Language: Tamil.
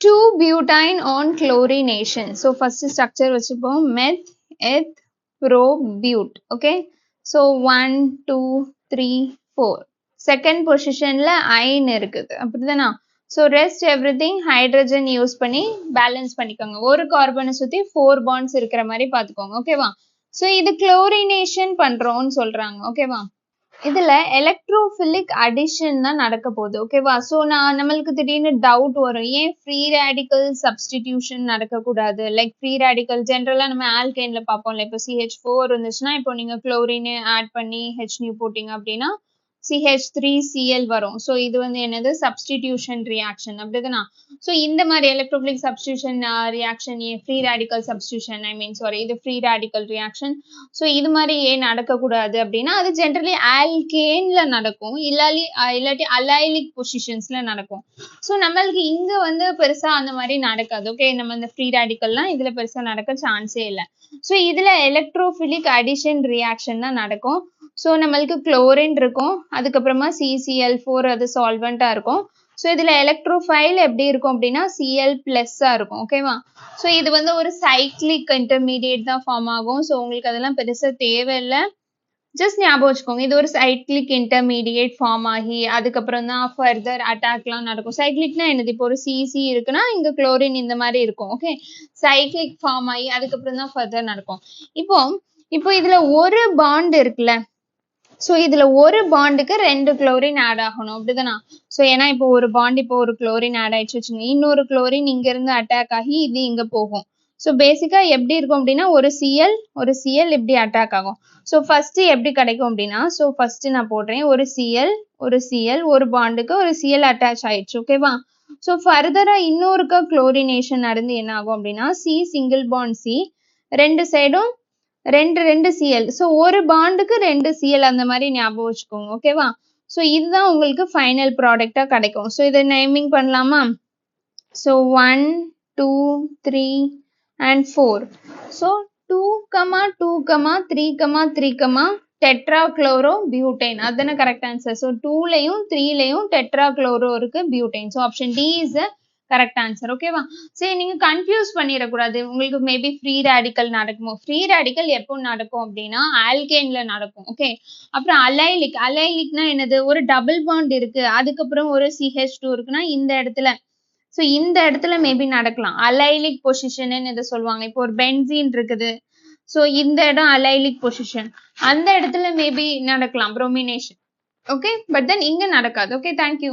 2-butane on chlorination. So first structure வச்சுப்போம் meth, eth, pro, but. Okay. So 1, 2, 3, 4. Second positionல iron இருக்குது அப்படிதானா? So rest everything hydrogen use பண்ணி balance பண்ணிக்கோங்க. ஒரு கார்பனை சுத்தி 4 bonds இருக்கிற மாதிரி பார்த்துக்கோங்க. ஓகேவா? So இது chlorination பண்றோம்னு சொல்றாங்க. ஓகேவா? இதுல எலக்ட்ரோபிலிக் அடிஷன் தான் நடக்க போகுது. ஓகேவா? ஸோ நம்மளுக்கு திடீர்னு டவுட் வரும், ஏன் ஃப்ரீ ரேடிக்கல் சப்ஸ்டிடியூஷன் நடக்கக்கூடாது? லைக் ஃப்ரீ ரேடிக்கல் ஜென்ரலா நம்ம ஆல்கைன்ல பார்ப்போம்ல, இப்போ CH4 இருந்துச்சுன்னா இப்போ நீங்க குளோரின் ஆட் பண்ணி HNU போட்டீங்க அப்படின்னா CH3Cl வரும். ஸோ இது வந்து என்னது, சப்ஸ்டிடியூஷன் ரியாக்ஷன் அப்படிதானா? ஸோ இந்த மாதிரி electrophilic substitution reaction, free radical substitution இது ஃப்ரீ ரேடிக்கல் ரியாக்ஷன். ஸோ இது மாதிரி ஏன் நடக்கக்கூடாது அப்படின்னா, அது ஜென்ரலி ஆல்கேன்ல நடக்கும், இல்லாட்டி அலைலிக் பொசிஷன்ஸ்ல நடக்கும். ஸோ நம்மளுக்கு இங்க வந்து பெருசா அந்த மாதிரி நடக்காது. ஓகே, நம்ம இந்த ஃப்ரீ ரேடிக்கல்லாம் இதுல பெருசா நடக்க சான்ஸே இல்லை. ஸோ இதுல எலக்ட்ரோபிலிக் அடிஷன் ரியாக்ஷன் தான் நடக்கும். ஸோ நம்மளுக்கு குளோரின் இருக்கும், அதுக்கப்புறமா CCl4 அது சால்வெண்டா இருக்கும். ஸோ இதுல எலக்ட்ரோஃபைல் எப்படி இருக்கும் அப்படின்னா Cl+ இருக்கும். ஓகேவா? ஸோ இது வந்து ஒரு சைக்ளிக் இன்டர்மீடியேட் தான் ஃபார்ம் ஆகும். ஸோ உங்களுக்கு அதெல்லாம் பெருசா தேவையில்லை, ஜஸ்ட் ஞாபகம் வச்சுக்கோங்க. இது ஒரு சைக்ளிக் இன்டர்மீடியேட் ஃபார்ம் ஆகி அதுக்கப்புறம் தான் ஃபர்தர் அட்டாக்லாம் நடக்கும். சைக்ளிக்னா என்னது, இப்போ ஒரு CC இருக்குன்னா இங்க குளோரின் இந்த மாதிரி இருக்கும். ஓகே, சைக்ளிக் ஃபார்ம் ஆகி அதுக்கப்புறம் தான் ஃபர்தர் நடக்கும். இப்போ இதுல ஒரு பாண்ட் இருக்குல்ல, ஸோ இதுல ஒரு பாண்டுக்கு 2 குளோரின் ஆட் ஆகணும் அப்படிதானா? ஸோ ஏன்னா இப்போ ஒரு பாண்ட், இப்போ ஒரு குளோரின் ஆட் ஆயிடுச்சு வச்சுங்க, இன்னொரு குளோரின் இங்க இருந்து அட்டாக் ஆகி இது இங்க போகும். ஸோ பேசிக்கா எப்படி இருக்கும் அப்படின்னா, ஒரு Cl இப்படி அட்டாக் ஆகும். ஸோ ஃபர்ஸ்ட் எப்படி கிடைக்கும் அப்படின்னா, ஸோ ஃபர்ஸ்ட் நான் போடுறேன், ஒரு Cl ஒரு பாண்டுக்கு ஒரு Cl அட்டாச் ஆயிடுச்சு. ஓகேவா? ஸோ ஃபர்தரா இன்னொருக்கா குளோரினேஷன் நடந்து என்ன ஆகும் அப்படின்னா, சிங்கிள் பாண்ட் C, ரெண்டு சைடும் ரெண்டு Cl. ஸோ ஒரு பாண்டுக்கு 2 Cl அந்த மாதிரி ஞாபகம் வச்சுக்கோங்க. ஓகேவா? ஸோ இதுதான் உங்களுக்கு ஃபைனல் ப்ராடக்டா கிடைக்கும். ஸோ இதை நேமிங் பண்ணலாமா? So 1, 2, 3 and 4. ஸோ 2, 2, 3, 3 டெட்ராக்ளோரோ பியூட்டைன், அதுதானே கரெக்ட் ஆன்சர். ஸோ 2லயும் 3லயும் டெட்ராக்ளோரோ இருக்கு, butane. So option D is correct answer. ஓகேவா? சரி, நீங்க கன்ஃபியூஸ் பண்ணிடக்கூடாது. உங்களுக்கு மேபி ஃப்ரீ ரேடிக்கல் நடக்குமோ? ஃப்ரீ ரேடிக்கல் எப்போ நடக்கும் அப்படின்னா ஆல்கேன்ல நடக்கும். ஓகே, அப்புறம் அலைலிக்னா என்னது, ஒரு டபுள் பாண்ட் இருக்கு, அதுக்கப்புறம் ஒரு CH2 இருக்குன்னா இந்த இடத்துல, ஸோ இந்த இடத்துல மேபி நடக்கலாம். அலைலிக் பொசிஷன் இதை சொல்லுவாங்க. இப்போ ஒரு பென்சீன் இருக்குது, ஸோ இந்த இடம் அலைலிக் பொசிஷன், அந்த இடத்துல மேபி நடக்கலாம் ப்ரோமினேஷன். ஓகே, பட் தென் இங்க நடக்காது. Okay, thank you.